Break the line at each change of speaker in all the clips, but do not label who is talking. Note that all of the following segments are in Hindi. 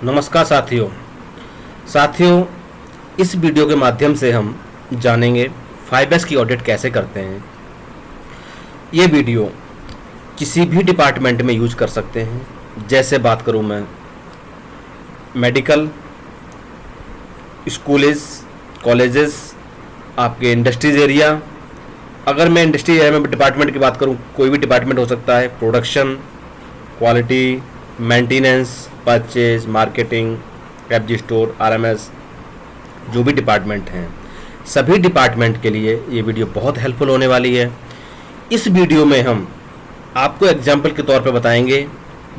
नमस्कार साथियों, इस वीडियो के माध्यम से हम जानेंगे 5S की ऑडिट कैसे करते हैं। ये वीडियो किसी भी डिपार्टमेंट में यूज कर सकते हैं। जैसे बात करूं मैं मेडिकल, स्कूलेज, कॉलेजेस, आपके इंडस्ट्रीज एरिया। अगर मैं इंडस्ट्री एरिया में डिपार्टमेंट की बात करूं, कोई भी डिपार्टमेंट हो सकता है, production, quality, maintenance, purchase, marketing, FG store, RMS, जो भी डिपार्टमेंट हैं, सभी डिपार्टमेंट के लिए ये वीडियो बहुत हेल्पफुल होने वाली है। इस वीडियो में हम आपको एग्जाम्पल के तौर पे बताएंगे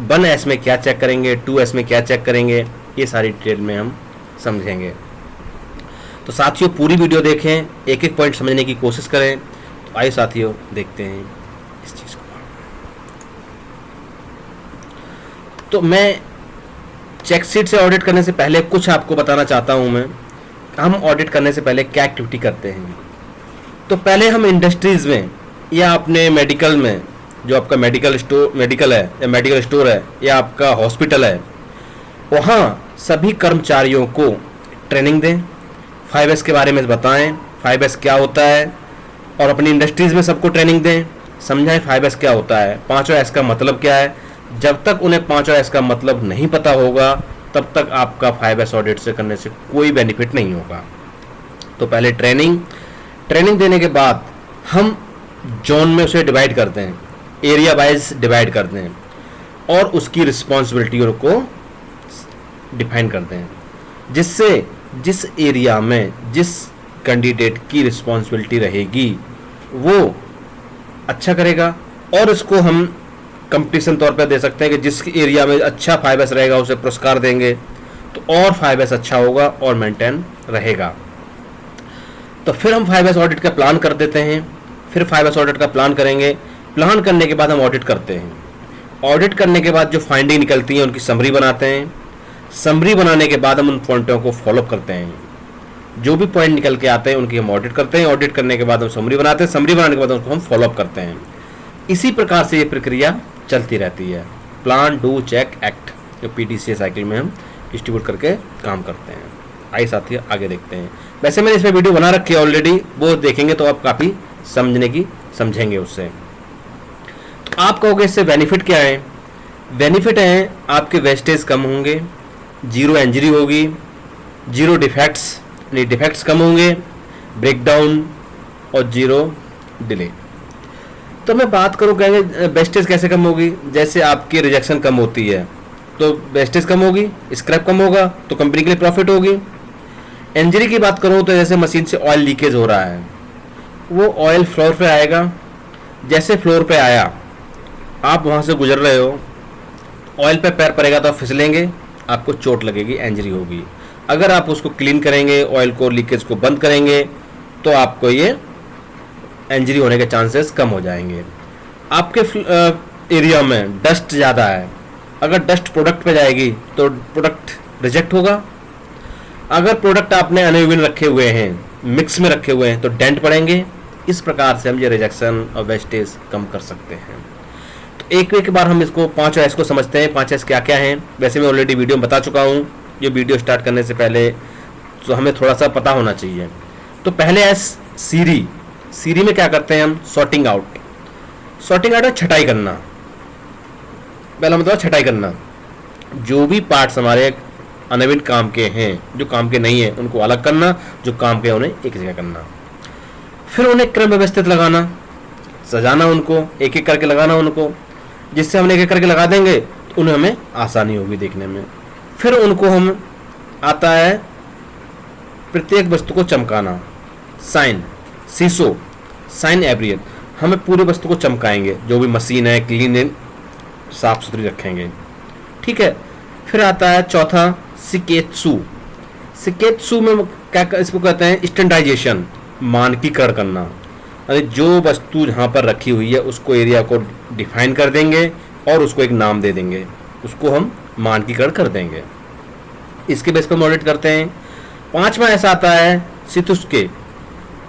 1S में क्या चेक करेंगे, 2S में क्या चेक करेंगे, ये सारी डिटेल में हम समझेंगे। तो साथियों पूरी वीडियो देखें, एक एक पॉइंट समझने की कोशिश करें। तो आइए साथियों देखते हैं इस चीज़ को। तो मैं चेकशीट से ऑडिट करने से पहले कुछ आपको बताना चाहता हूं मैं, हम ऑडिट करने से पहले क्या एक्टिविटी करते हैं। तो पहले हम इंडस्ट्रीज़ में या अपने मेडिकल में, जो आपका मेडिकल है या मेडिकल स्टोर है या आपका हॉस्पिटल है, वहाँ सभी कर्मचारियों को ट्रेनिंग दें, 5S के बारे में बताएं 5S क्या होता है, और अपनी इंडस्ट्रीज़ में सबको ट्रेनिंग दें, समझाएं 5S क्या होता है, 5S का मतलब क्या है। जब तक उन्हें 5S का मतलब नहीं पता होगा तब तक आपका 5S ऑडिट से करने से कोई बेनिफिट नहीं होगा। तो पहले ट्रेनिंग देने के बाद हम जोन में उसे डिवाइड करते हैं, एरिया वाइज डिवाइड करते हैं और उसकी रिस्पॉन्सिबिलिटियों को डिफाइन करते हैं, जिससे जिस एरिया में जिस कैंडिडेट की रिस्पॉन्सिबिलिटी रहेगी वो अच्छा करेगा, और उसको हम कंपटीशन तौर पे दे सकते हैं कि जिस एरिया में अच्छा 5S रहेगा उसे पुरस्कार देंगे, तो और 5S अच्छा होगा और मेंटेन रहेगा। तो फिर हम 5S ऑडिट का प्लान कर देते हैं। फिर 5S ऑडिट का प्लान करेंगे, प्लान करने के बाद हम ऑडिट करते हैं। ऑडिट करने के बाद जो फाइंडिंग निकलती है उनकी समरी बनाते हैं। समरी बनाने के बाद हम उन पॉइंटों को फॉलोअप करते हैं। जो भी पॉइंट निकल के आते हैं उनकी हम ऑडिट करते हैं। ऑडिट करने के बाद हम समरी बनाते हैं। समरी बनाने के बाद उनको हम फॉलोअप करते हैं। इसी प्रकार से ये प्रक्रिया चलती रहती है। प्लान, डू, चेक, एक्ट, जो PDCA साइकिल में हम डिस्ट्रीब्यूट करके काम करते हैं। आइए साथियों आगे देखते हैं। वैसे मैंने इसमें वीडियो बना रखी है ऑलरेडी, वो देखेंगे तो आप काफ़ी समझेंगे उससे। तो आप कहोगे इससे बेनिफिट क्या है। बेनिफिट है आपके वेस्टेज कम होंगे, 0 इंजरी होगी, 0 डिफेक्ट्स कम होंगे, ब्रेकडाउन और 0 डिले। तो मैं बात करूँ कहेंगे वेस्टेज कैसे कम होगी। जैसे आपकी रिजेक्शन कम होती है तो वेस्टेज कम होगी, स्क्रैप कम होगा तो कंपनी के लिए प्रॉफिट होगी। इंजरी की बात करूँ तो जैसे मशीन से ऑयल लीकेज हो रहा है, वो ऑयल फ्लोर पे आएगा। जैसे फ्लोर पे आया, आप वहाँ से गुजर रहे हो, ऑयल पे पैर पड़ेगा तो आप फिसलेंगे, आपको चोट लगेगी, इंजरी होगी। अगर आप उसको क्लीन करेंगे, ऑयल को, लीकेज को बंद करेंगे, तो आपको ये इंजरी होने के चांसेस कम हो जाएंगे। आपके एरिया में डस्ट ज़्यादा है, अगर डस्ट प्रोडक्ट पे जाएगी तो प्रोडक्ट रिजेक्ट होगा। अगर प्रोडक्ट आपने अनइवन रखे हुए हैं, मिक्स में रखे हुए हैं, तो डेंट पड़ेंगे। इस प्रकार से हम ये रिजेक्शन और वेस्टेज कम कर सकते हैं। तो एक बार हम इसको 5S को समझते हैं। 5S क्या क्या हैं। वैसे मैं ऑलरेडी वीडियो में बता चुका हूँ, ये वीडियो स्टार्ट करने से पहले तो हमें थोड़ा सा पता होना चाहिए। तो पहले सीरी में क्या करते हैं हम, सॉर्टिंग आउट है छटाई करना। पहला मतलब छटाई करना, जो भी पार्ट्स हमारे अनइवन काम के हैं, जो काम के नहीं है उनको अलग करना, जो काम के उन्हें एक जगह करना। फिर उन्हें क्रम व्यवस्थित लगाना, सजाना, उनको एक एक करके लगाना उनको, जिससे हम एक एक करके लगा देंगे तो उन्हें हमें आसानी होगी देखने में। फिर उनको हम आता है प्रत्येक वस्तु को चमकाना, साइन एवरीथ, हमें पूरी वस्तु को चमकाएंगे, जो भी मशीन है क्लीन साफ सुथरी रखेंगे, ठीक है। फिर आता है चौथा सिकेत्सु में क्या इसको कहते हैं, स्टैंडर्डाइजेशन, मानकीकरण करना। यानी जो वस्तु जहाँ पर रखी हुई है उसको, एरिया को डिफाइन कर देंगे और उसको एक नाम दे देंगे, उसको हम मानकीकरण कर देंगे। इसके बेस पर हम ऑडिट करते हैं। 5वां ऐसा आता है सितुस्के,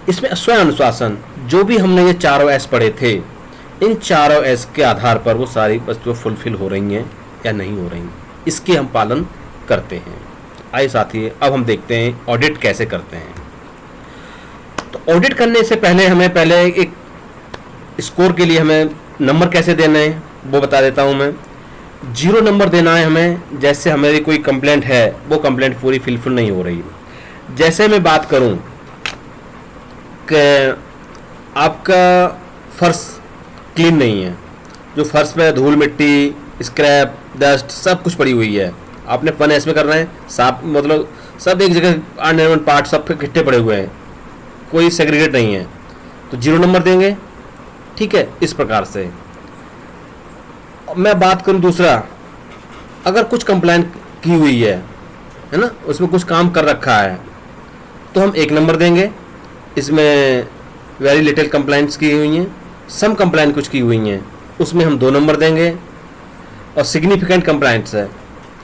इसमें स्वयं अनुशासन, जो भी हमने ये 4 S पढ़े थे, इन 4 S के आधार पर वो सारी वस्तुएं फुलफिल हो रही हैं या नहीं हो रही, इसके हम पालन करते हैं। आइए साथियों, अब हम देखते हैं ऑडिट कैसे करते हैं। तो ऑडिट करने से पहले हमें एक स्कोर के लिए हमें नंबर कैसे देना है वो बता देता हूं मैं। 0 नंबर देना है हमें, जैसे हमारी कोई कंप्लेंट है वो कंप्लेंट पूरी फिलफिल नहीं हो रही। जैसे मैं बात करूं कि आपका फर्श क्लीन नहीं है, जो फर्श पे धूल मिट्टी स्क्रैप डस्ट सब कुछ पड़ी हुई है, आपने 1S में करना है साफ, मतलब सब एक जगह अनइवन पार्ट सब इकट्ठे पड़े हुए हैं, कोई सेग्रीगेट नहीं है, तो 0 नंबर देंगे। ठीक है, इस प्रकार से। मैं बात करूं दूसरा, अगर कुछ कंप्लेंट की हुई है ना, उसमें कुछ काम कर रखा है तो हम 1 नंबर देंगे। इसमें वेरी लिटिल कंप्लेंट्स की हुई हैं, सम कंप्लेंट कुछ की हुई हैं, उसमें हम 2 नंबर देंगे। और सिग्निफिकेंट कंप्लेंट्स है,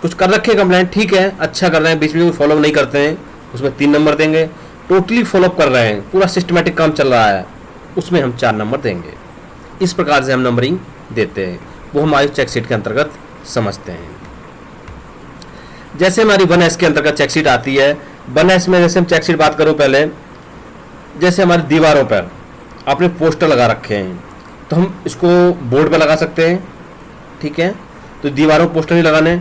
कुछ कर रखे कंप्लेंट, ठीक है अच्छा कर रहे हैं, बीच में कोई फॉलो नहीं करते हैं, उसमें 3 नंबर देंगे। टोटली फॉलोअप कर रहे हैं, पूरा सिस्टमेटिक काम चल रहा है, उसमें हम 4 नंबर देंगे। इस प्रकार से हम नंबरिंग देते हैं, वो हमारी चेकशीट के अंतर्गत समझते हैं। जैसे हमारी 1S के अंतर्गत चेकशीट आती है, 1S में जैसे हम चेकशीट बात करूं पहले, जैसे हमारी दीवारों पर आपने पोस्टर लगा रखे हैं तो हम इसको बोर्ड पर लगा सकते हैं। ठीक है, तो दीवारों पर पोस्टर ही लगाने।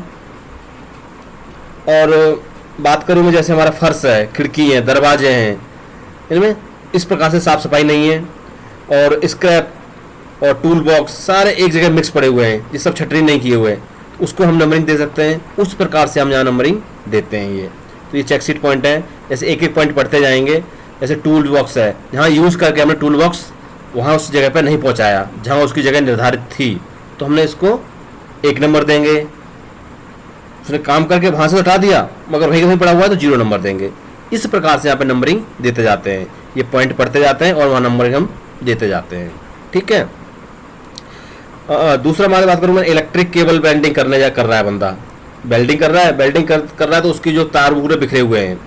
और बात करूं मैं, जैसे हमारा फर्श है, खिड़की है, दरवाजे हैं, इनमें इस प्रकार से साफ सफाई नहीं है, और स्क्रैप और टूल बॉक्स सारे एक जगह मिक्स पड़े हुए हैं, ये सब छटरी नहीं किए हुए हैं, उसको हम नंबरिंग दे सकते हैं। उस प्रकार से हम यहाँ नंबरिंग देते हैं। ये तो ये चेकशीट पॉइंट है, जैसे एक एक पॉइंट पढ़ते जाएंगे। जैसे टूल बॉक्स है, जहाँ यूज़ करके हमने टूल बॉक्स वहाँ उस जगह पर नहीं पहुँचाया जहाँ उसकी जगह निर्धारित थी, तो हमने इसको 1 नंबर देंगे। उसने काम करके वहाँ से हटा दिया मगर वहीं कहीं पड़ा हुआ है तो 0 नंबर देंगे। इस प्रकार से यहाँ पे नंबरिंग देते जाते हैं, ये पॉइंट पढ़ते जाते हैं और वहाँ नंबरिंग हम देते जाते हैं। ठीक है, दूसरा मैं बात करूँ, मैं इलेक्ट्रिक केबल वेल्डिंग करने जा कर रहा है बंदा, वेल्डिंग कर रहा है, कर रहा है, तो उसकी जो तार पूरे बिखरे हुए हैं,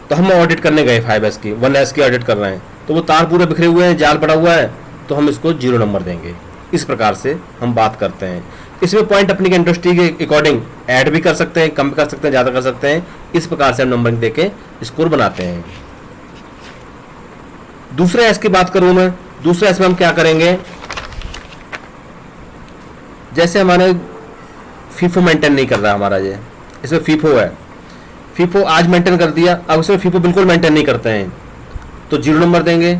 तो हम ऑडिट करने गए 5S की 1S की ऑडिट कर रहे हैं, तो वो तार पूरे बिखरे हुए हैं, जाल पड़ा हुआ है, तो हम इसको 0 नंबर देंगे। इस प्रकार से हम बात करते हैं। इसमें पॉइंट अपनी इंडस्ट्री के अकॉर्डिंग ऐड भी कर सकते हैं, कम कर सकते हैं, ज़्यादा कर सकते हैं। इस प्रकार से हम नंबरिंग देके स्कोर बनाते हैं। दूसरे एस की बात करूं मैं, दूसरे एस में हम क्या करेंगे, जैसे हमारे फीफो मेंटेन नहीं कर रहा हमारा, ये इसमें फीफो है, फीफो आज मेंटेन कर दिया, अब इसमें फीफो बिल्कुल मेंटेन नहीं करते हैं तो 0 नंबर देंगे।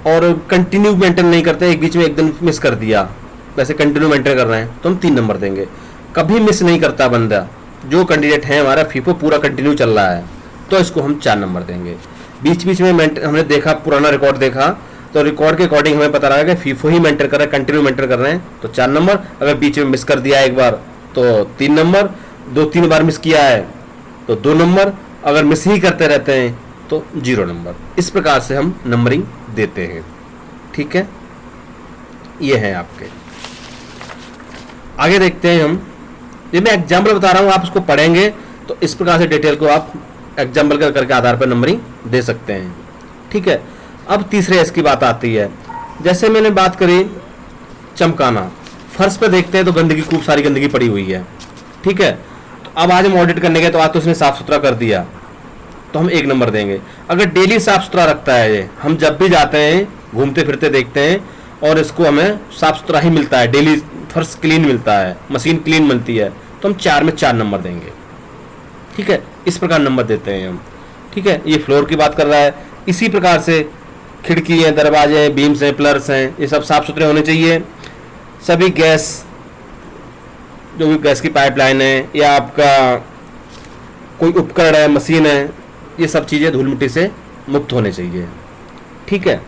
और कंटिन्यू मेंटेन नहीं करते, एक बीच में एक दिन मिस कर दिया, वैसे कंटिन्यू मेंटेन कर रहे हैं तो हम 3 नंबर देंगे। कभी मिस नहीं करता बंदा, जो कैंडिडेट है हमारा फीफो पूरा कंटिन्यू चल रहा है, तो इसको हम 4 नंबर देंगे। बीच बीच में हमने देखा, पुराना रिकॉर्ड देखा, तो रिकॉर्ड के अकॉर्डिंग हमें पता लगा कि फीफो ही मेंटेन कर रहे हैं, कंटिन्यू मेंटेन कर रहे हैं, तो 4 नंबर। अगर बीच में मिस कर दिया एक बार तो 3 नंबर, 2-3 बार मिस किया है तो 2 नंबर, अगर मिस ही करते रहते हैं तो 0 नंबर। इस प्रकार से हम नंबरिंग देते हैं। ठीक है, ये है आपके। आगे देखते हैं हम, ये मैं एग्जाम्पल बता रहा हूँ, आप उसको पढ़ेंगे तो इस प्रकार से डिटेल को आप एग्जाम्पल करके आधार पर नंबरिंग दे सकते हैं। ठीक है, अब तीसरे एस की बात आती है। जैसे मैंने बात करी चमकाना, फर्श पे देखते हैं तो गंदगी, खूब सारी गंदगी पड़ी हुई है। ठीक है, तो अब आज हम ऑडिट करने गए तो आज तो उसने साफ सुथरा कर दिया तो हम 1 नंबर देंगे। अगर डेली साफ सुथरा रखता है ये, हम जब भी जाते हैं घूमते फिरते देखते हैं और इसको हमें साफ सुथरा ही मिलता है, डेली फर्श क्लीन मिलता है, मशीन क्लीन मिलती है, तो हम 4 में 4 नंबर देंगे। ठीक है, इस प्रकार नंबर देते हैं हम। ठीक है, ये फ्लोर की बात कर रहा है। इसी प्रकार से खिड़की हैं, दरवाजे हैं, बीम्स हैं, पिलर्स हैं, ये सब साफ सुथरे होने चाहिए। सभी गैस, जो भी गैस की पाइपलाइन है या आपका कोई उपकरण है, मशीन है, ये सब चीज़ें धूल मिट्टी से मुक्त होने चाहिए। ठीक है,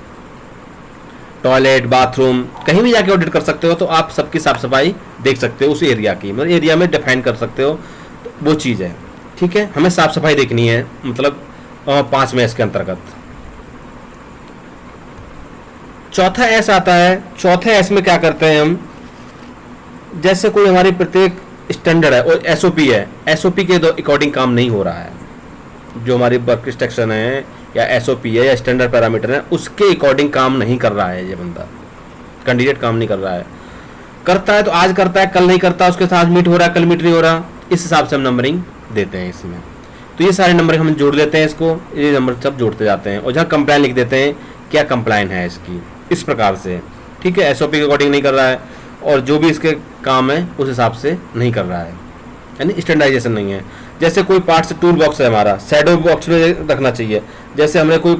टॉयलेट, बाथरूम, कहीं भी जाके ऑडिट कर सकते हो तो आप सबकी साफ सफाई देख सकते हो, उस एरिया की, मतलब एरिया में डिफाइन कर सकते हो, तो वो चीज़ है। ठीक है, हमें साफ सफाई देखनी है, मतलब 5 में इसके अंतर्गत। चौथा एस आता है। चौथे एस में क्या करते हैं हम, जैसे कोई हमारी प्रत्येक स्टैंडर्ड है और एसओपी है, एसओपी के अकॉर्डिंग काम नहीं हो रहा है, जो हमारी वर्क इंस्ट्रक्शन है या एसओपी है या स्टैंडर्ड पैरामीटर है, उसके अकॉर्डिंग काम नहीं कर रहा है ये बंदा, कैंडिडेट काम नहीं कर रहा है। करता है तो आज करता है, कल नहीं करता, उसके साथ मीट हो रहा है, कल मीट नहीं हो रहा, इस हिसाब से हम नंबरिंग देते हैं इसमें। तो ये सारे नंबर हम जोड़ लेते हैं, इसको ये नंबर सब जोड़ते जाते हैं और जहाँ कंप्लाइन लिख देते हैं क्या कंप्लाइन है इसकी, इस प्रकार से। ठीक है, एसओपी के अकॉर्डिंग नहीं कर रहा है और जो भी इसके काम है उस हिसाब से नहीं कर रहा है, यानी स्टैंडर्डाइजेशन नहीं है। जैसे कोई पार्ट्स टूल बॉक्स है हमारा, शैडो बॉक्स में रखना चाहिए। जैसे हमने कोई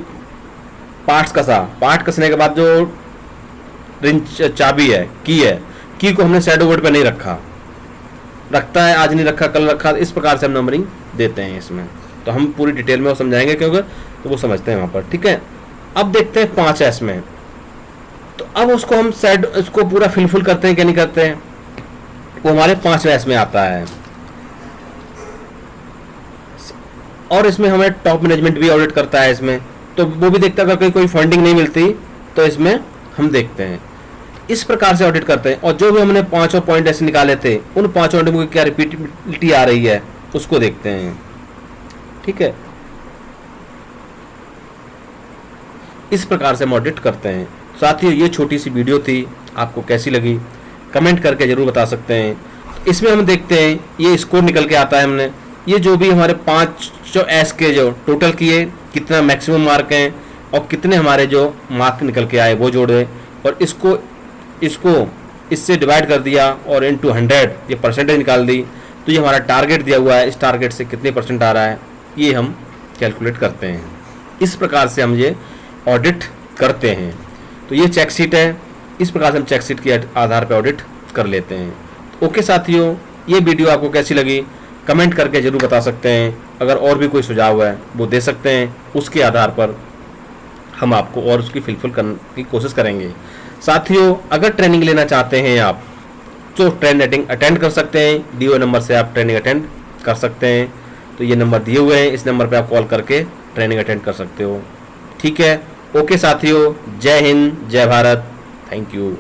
पार्ट्स कसा, पार्ट कसने के बाद जो रिंच चाबी है, की को हमने शैडो बोर्ड पे नहीं रखा, रखता है आज नहीं रखा कल रखा, इस प्रकार से हम नंबरिंग देते हैं इसमें। तो हम पूरी डिटेल में वो समझाएंगे क्योंकि तो वो समझते हैं वहाँ पर। ठीक है, अब देखते हैं 5S में। तो अब उसको हम उसको पूरा फिलफुल करते हैं क्या नहीं करते हैं, वो हमारे 5S में आता है। और इसमें हमें टॉप मैनेजमेंट भी ऑडिट करता है इसमें, तो वो भी देखता है अगर कोई फंडिंग नहीं मिलती तो इसमें हम देखते हैं। इस प्रकार से ऑडिट करते हैं और जो भी हमने 5 पॉइंट ऐसे निकाले थे उन 5 पॉइंट में क्या रिपीटेबिलिटी आ रही है उसको देखते हैं। ठीक है, इस प्रकार से हम ऑडिट करते हैं। साथियों, ये छोटी सी वीडियो थी, आपको कैसी लगी कमेंट करके जरूर बता सकते हैं। इसमें हम देखते हैं ये स्कोर निकल के आता है, हमने ये जो भी हमारे 5 एस के जो टोटल किए, कितना मैक्सिमम मार्क हैं और कितने हमारे जो मार्क निकल के आए वो जोड़े और इसको इससे डिवाइड कर दिया और इनटू 100 ये परसेंटेज निकाल दी। तो ये हमारा टारगेट दिया हुआ है, इस टारगेट से कितने % आ रहा है ये हम कैलकुलेट करते हैं। इस प्रकार से हम ये ऑडिट करते हैं। तो ये चेक शीट है, इस प्रकार से हम चेक शीट के आधार पर ऑडिट कर लेते हैं। ओके साथियों, ये वीडियो आपको कैसी लगी कमेंट करके जरूर बता सकते हैं। अगर और भी कोई सुझाव है वो दे सकते हैं, उसके आधार पर हम आपको और उसकी फिलफिल करने की कोशिश करेंगे। साथियों, अगर ट्रेनिंग लेना चाहते हैं आप तो ट्रेनिंग अटेंड कर सकते हैं, दिए हुए नंबर से आप ट्रेनिंग अटेंड कर सकते हैं। तो ये नंबर दिए हुए हैं, इस नंबर पर आप कॉल करके ट्रेनिंग अटेंड कर सकते हो। ठीक है, ओके साथियों, जय हिंद, जय भारत, थैंक यू।